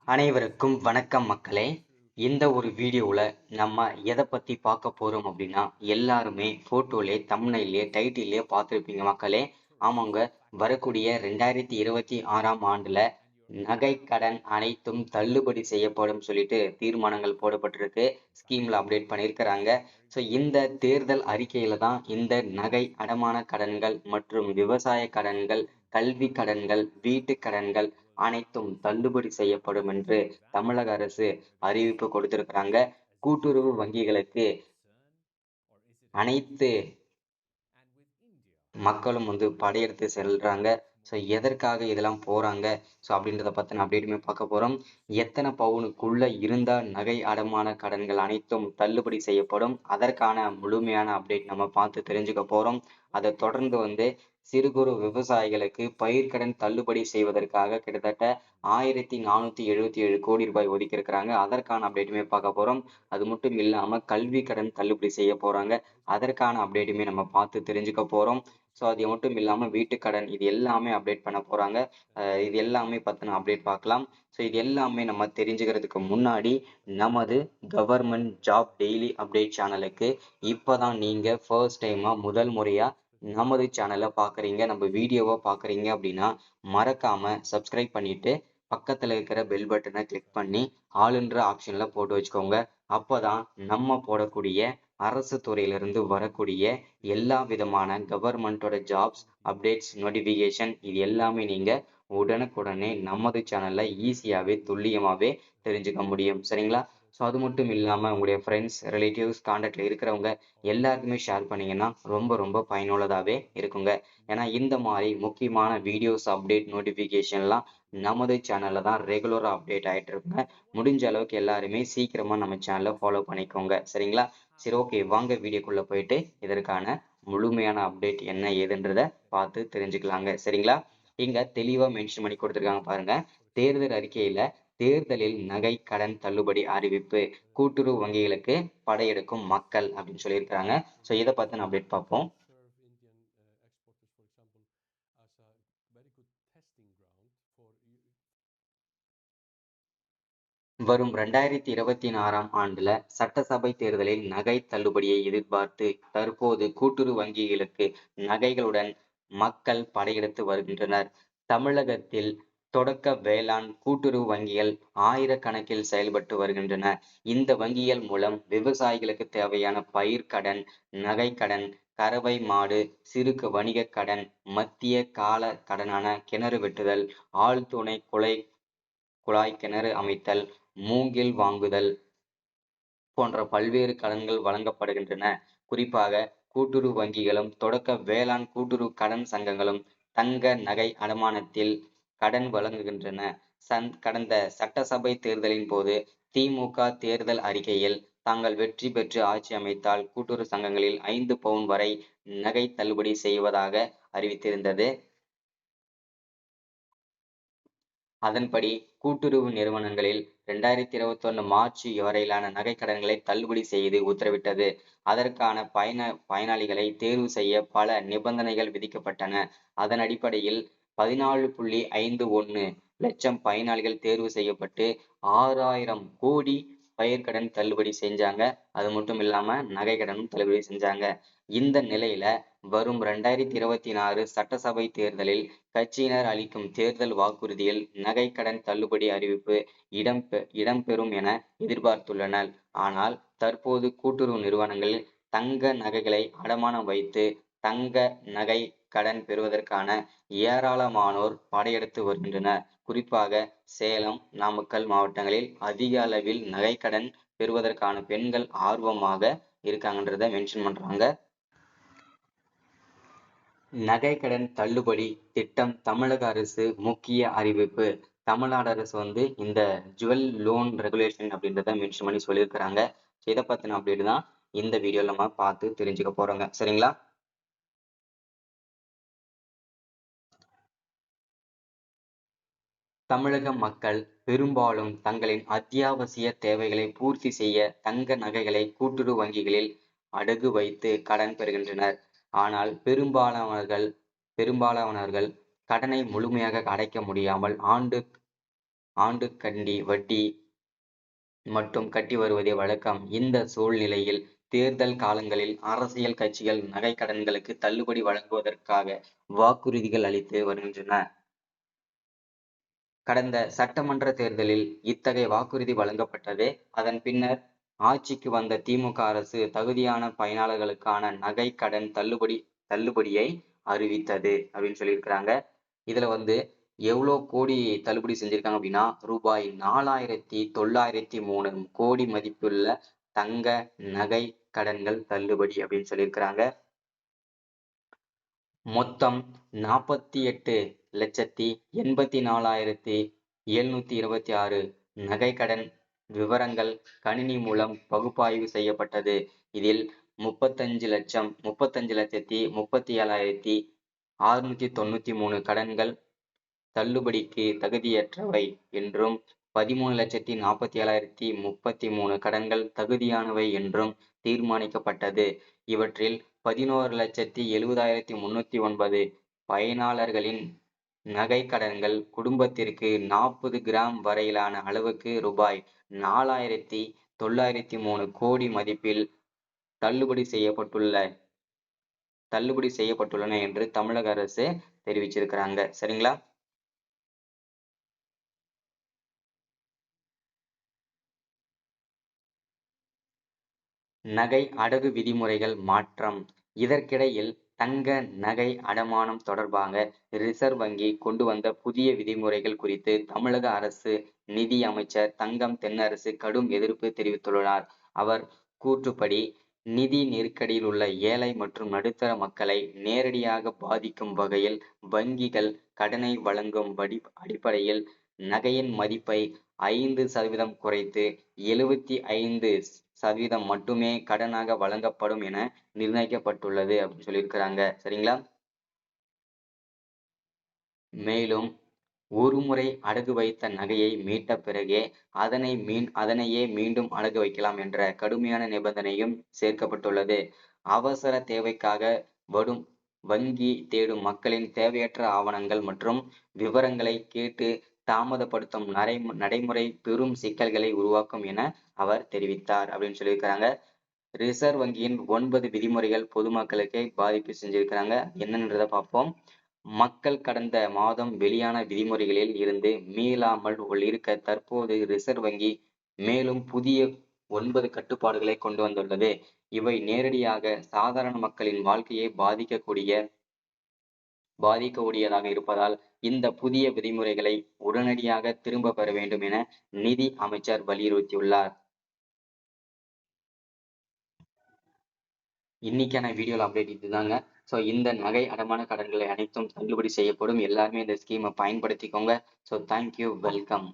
அனைவருக்கும் வணக்கம் மக்களே. இந்த ஒரு வீடியோவில் நம்ம எதை பற்றி பார்க்க போகிறோம் அப்படின்னா, எல்லாருமே ஃபோட்டோலே தம்ப்நெயிலே டைட்டிலே பார்த்துருப்பீங்க மக்களே. ஆமாங்க, வரக்கூடிய 2026ஆம் ஆண்டில் நகை கடன் அனைத்தும் தள்ளுபடி செய்யப்படும் சொல்லிட்டு தீர்மானங்கள் போடப்பட்டிருக்கு. ஸ்கீமில் அப்டேட் பண்ணியிருக்கிறாங்க. ஸோ இந்த தேர்தல் அறிக்கையில் தான் இந்த நகை அடமான கடன்கள் மற்றும் விவசாய கடன்கள், கல்வி கடன்கள், வீட்டு கடன்கள் அனைத்தும் தள்ளுபடி செய்யப்படும் என்று தமிழக அரசு அறிவிப்பு கொடுத்திருக்கிறாங்க. கூட்டுறவு வங்கிகளுக்கு அனைத்து மக்களும் படையெடுத்து செல்றாங்க. ஸோ எதற்காக இதெல்லாம் போறாங்க ஸோ அப்படின்றத பற்றின அப்டேட்டுமே பார்க்க போகிறோம். எத்தனை பவுனுக்குள்ள இருந்தால் நகை அடமான கடன்கள் அனைத்தும் தள்ளுபடி செய்யப்படும், அதற்கான முழுமையான அப்டேட் நம்ம பார்த்து தெரிஞ்சுக்க போகிறோம். அதை தொடர்ந்து சிறு குறு விவசாயிகளுக்கு பயிர்க்கடன் தள்ளுபடி செய்வதற்காக கிட்டத்தட்ட 1477 கோடி ரூபாய் ஒதுக்கி இருக்கிறாங்க. அதற்கான அப்டேட்டுமே பார்க்க போகிறோம். அது மட்டும் இல்லாமல் கல்வி கடன் தள்ளுபடி செய்ய போகிறாங்க. அதற்கான அப்டேட்டுமே நம்ம பார்த்து தெரிஞ்சுக்க போகிறோம். ஸோ அது மட்டும் இல்லாமல் வீட்டுக்கடன் இது எல்லாமே அப்டேட் பண்ண போகிறாங்க. இது எல்லாமே பற்றின அப்டேட் பார்க்கலாம். ஸோ இது எல்லாமே நம்ம தெரிஞ்சுக்கிறதுக்கு முன்னாடி நமது கவர்மெண்ட் ஜாப் டெய்லி அப்டேட் சேனலுக்கு இப்போ தான் நீங்கள் ஃபர்ஸ்ட் டைமாக முதல் முறையாக நமது சேனலை பார்க்குறீங்க, நம்ம வீடியோவை பார்க்குறீங்க அப்படின்னா மறக்காமல் சப்ஸ்கிரைப் பண்ணிவிட்டு பக்கத்தில் இருக்கிற பெல் பட்டனை கிளிக் பண்ணி ஆளுன்ற ஆப்ஷனில் போட்டு வச்சுக்கோங்க. அப்போ தான் நம்ம போடக்கூடிய அரசு துறையிலிருந்து வரக்கூடிய எல்லா விதமான கவர்மெண்டோட ஜாப்ஸ் அப்டேட்ஸ் நோட்டிஃபிகேஷன் இது எல்லாமே நீங்கள் உடனுக்குடனே நமது சேனலில் ஈஸியாகவே துல்லியமாகவே தெரிஞ்சுக்க முடியும். சரிங்களா? ஸோ அது மட்டும் இல்லாமல் உங்களுடைய ஃப்ரெண்ட்ஸ், ரிலேட்டிவ்ஸ், கான்டாக்டில் இருக்கிறவங்க எல்லாருக்குமே ஷேர் பண்ணிங்கன்னா ரொம்ப ரொம்ப பயனுள்ளதாகவே இருக்குங்க. ஏன்னா இந்த மாதிரி முக்கியமான வீடியோஸ் அப்டேட் நோட்டிஃபிகேஷன்லாம் நமது சேனலில் தான் ரெகுலராக அப்டேட் ஆகிட்டு இருக்குங்க. முடிஞ்ச அளவுக்கு எல்லாருமே சீக்கிரமாக நம்ம சேனலை ஃபாலோ பண்ணிக்கோங்க. சரிங்களா? சரி, ஓகே, வாங்க வீடியோக்குள்ளே போயிட்டு இதற்கான முழுமையான அப்டேட் என்ன ஏதுன்றதை பார்த்து தெரிஞ்சுக்கலாங்க. சரிங்களா? இங்க தெளிவா மென்ஷன் பண்ணி கொடுத்துருக்காங்க பாருங்க. தேர்தல் அறிக்கையில தேர்தலில் நகை கடன் தள்ளுபடி அறிவிப்பு, கூட்டுறவு வங்கிகளுக்கு படையெடுக்கும் மக்கள் அப்படின்னு சொல்லியிருக்காங்க. ஸோ இதை பத்தின அப்டேட் பார்ப்போம். வரும் 2026ஆம் ஆண்டுல சட்டசபை தேர்தலில் நகை தள்ளுபடியை எதிர்பார்த்து தற்போது கூட்டுறவு வங்கிகளுக்கு நகைகளுடன் மக்கள் படையெடுத்து வருகின்றனர். தமிழகத்தில் தொடக்க வேளாண் கூட்டுறவு வங்கிகள் ஆயிரக்கணக்கில் செயல்பட்டு வருகின்றன. இந்த வங்கிகள் மூலம் விவசாயிகளுக்கு தேவையான பயிர் கடன், நகை கடன், கறவை மாடு, சிறு வணிக கடன், மத்திய கால கடனான கிணறு வெட்டுதல், ஆழ்துணை குழாய் கிணறு அமைத்தல், மூங்கில் வாங்குதல் போன்ற பல்வேறு கடன்கள் வழங்கப்படுகின்றன. குறிப்பாக கூட்டுறவு வங்கிகளும் தொடக்க வேளாண் கூட்டுறவு கடன் சங்கங்களும் தங்க நகை அடமானத்தில் கடன் வழங்குகின்றன. கடந்த சட்டசபை தேர்தலின் போது திமுக தேர்தல் அறிக்கையில் தாங்கள் வெற்றி பெற்று ஆட்சி அமைத்தால் கூட்டுறவு சங்கங்களில் 5 பவுன் வரை நகை தள்ளுபடி செய்வதாக அறிவித்திருந்தது. அதன்படி கூட்டுறவு நிறுவனங்களில் 2021 மார்ச் வரையிலான நகை கடன்களை தள்ளுபடி செய்து உத்தரவிட்டது. அதற்கான பயனாளிகளை தேர்வு செய்ய பல நிபந்தனைகள் விதிக்கப்பட்டன. அதன் அடிப்படையில் 14.51 லட்சம் பயனாளிகள் தேர்வு செய்யப்பட்டு 6000 கோடி பயிர்க்கடன் தள்ளுபடி செஞ்சாங்க. அது மட்டும் இல்லாம நகை கடனும் தள்ளுபடி செஞ்சாங்க. இந்த நிலையில வரும் 2026 சட்டசபை தேர்தலில் கட்சியினர் அளிக்கும் தேர்தல் வாக்குறுதியில் நகை கடன் தள்ளுபடி அறிவிப்பு இடம்பெறும் என எதிர்பார்த்துள்ளனர். ஆனால் தற்போது கூட்டுறவு நிறுவனங்கள் தங்க நகைகளை அடமானம் வைத்து தங்க நகை கடன் பெறுவதற்கான ஏராளமானோர் படையெடுத்து வருகின்றனர். குறிப்பாக சேலம், நாமக்கல் மாவட்டங்களில் அதிக அளவில் நகை கடன் பெறுவதற்கான பெண்கள் ஆர்வமாக இருக்காங்கன்றத மென்ஷன் பண்றாங்க. நகைக்கடன் தள்ளுபடி திட்டம் தமிழக அரசு முக்கிய அறிவிப்பு. தமிழ்நாடு அரசு இந்த ஜுவல் லோன் ரெகுலேஷன் அப்படின்றத மென்ஷன் பண்ணி சொல்லியிருக்கிறாங்க. இதை பத்தின அப்டேட் தான் இந்த வீடியோல நம்ம பார்த்து தெரிஞ்சுக்க போறோங்க. சரிங்களா? தமிழக மக்கள் பெரும்பாலும் தங்களின் அத்தியாவசிய தேவைகளை பூர்த்தி செய்ய தங்க நகைகளை கூட்டுறவு வங்கிகளில் அடகு வைத்து கடன் பெறுகின்றனர். ஆனால் பெரும்பாலானவர்கள் கடனை முழுமையாக அடைக்க முடியாமல் ஆண்டு கண்டி வட்டி மட்டும் கட்டி வருவதே வழக்கம். இந்த சூழ்நிலையில் தேர்தல் காலங்களில் அரசியல் கட்சிகள் நகை கடன்களுக்கு தள்ளுபடி வழங்குவதற்காக வாக்குறுதிகள் அளித்து வருகின்றன. கடந்த சட்டமன்ற தேர்தலில் இத்தகைய வாக்குறுதி வழங்கப்பட்டது. அதன் பின்னர் ஆட்சிக்கு வந்த திமுக அரசு தகுதியான பயனாளர்களுக்கான நகை கடன் தள்ளுபடியை அறிவித்தது அப்படின்னு சொல்லியிருக்கிறாங்க. இதுல எவ்வளோ கோடி தள்ளுபடி செஞ்சிருக்காங்க அப்படின்னா ரூபாய் 4903 கோடி மதிப்புள்ள தங்க நகை கடன்கள் தள்ளுபடி அப்படின்னு சொல்லியிருக்கிறாங்க. மொத்தம் 48,84,726 நகை கடன் விவரங்கள் கணினி மூலம் பகுப்பாய்வு செய்யப்பட்டது. இதில் 35,37,693 கடன்கள் தள்ளுபடிக்கு தகுதியற்றவை என்றும் 13,47,033 கடன்கள் தகுதியானவை என்றும் தீர்மானிக்கப்பட்டது. இவற்றில் 11,70,309 பயனாளர்களின் நகை கடன்கள் குடும்பத்திற்கு 40 கிராம் வரையிலான அளவுக்கு ரூபாய் 4,903 கோடி மதிப்பில் தள்ளுபடி செய்யப்பட்டுள்ளன என்று தமிழக அரசு தெரிவிச்சிருக்கிறாங்க. சரிங்களா? நகை அடகு விதிமுறைகள் மாற்றம். இதற்கிடையில் தங்க நகை அடமானம் தொடர்பாக ரிசர்வ் வங்கி கொண்டு வந்த புதிய விதிமுறைகள் குறித்து தமிழக அரசு நிதி அமைச்சர் தங்கம் தென்னரசு கடும் எதிர்ப்பு தெரிவித்துள்ளார். அவர் கூற்றுப்படி நிதி நெருக்கடியில் உள்ள ஏழை மற்றும் நடுத்தர மக்களை நேரடியாக பாதிக்கும் வகையில் வங்கிகள் கடனை வழங்கும் அடிப்படையில் நகையின் மதிப்பை 5% குறைத்து 75% மட்டுமே கடனாக வழங்கப்படும் என நிர்ணயிக்கப்பட்டுள்ளது அப்படின்னு சொல்லியிருக்கிறாங்க. சரிங்களா? மேலும் ஒருமுறை அடகு வைத்த நகையை மீட்ட பிறகே அதனையே மீண்டும் அடகு வைக்கலாம் என்ற கடுமையான நிபந்தனையும் சேர்க்கப்பட்டுள்ளது. அவசர தேவைக்காக வங்கி தேடும் மக்களின் தேவையற்ற ஆவணங்கள் மற்றும் விவரங்களை கேட்டு தாமதப்படுத்தும் நடைமுறை பெரும் சிக்கல்களை உருவாக்கும் என அவர் தெரிவித்தார் அப்படின்னு சொல்லியிருக்கிறாங்க. ரிசர்வ் வங்கியின் 9 விதிமுறைகள் பொதுமக்களுக்கு பாதிப்பு செஞ்சிருக்கிறாங்க. என்னன்றதை பார்ப்போம். மக்கள் கடந்த மாதம் வெளியான விதிமுறைகளில் இருந்து மீளாமல் இருக்க தற்போது ரிசர்வ் வங்கி மேலும் புதிய 9 கட்டுப்பாடுகளை கொண்டு வந்துள்ளது. இவை நேரடியாக சாதாரண மக்களின் வாழ்க்கையை பாதிக்கக்கூடியதாக இருப்பதால் இந்த புதிய விதிமுறைகளை உடனடியாக திரும்ப பெற வேண்டும் என நிதி அமைச்சர் வலியுறுத்தியுள்ளார். இன்னைக்கான வீடியோல அப்டேட் இதுதாங்க. ஸோ இந்த நகை அடமான கடன்களை அனைத்தும் தள்ளுபடி செய்யப்படும். எல்லாருமே இந்த ஸ்கீமை பயன்படுத்திக்கோங்க. So thank you, welcome.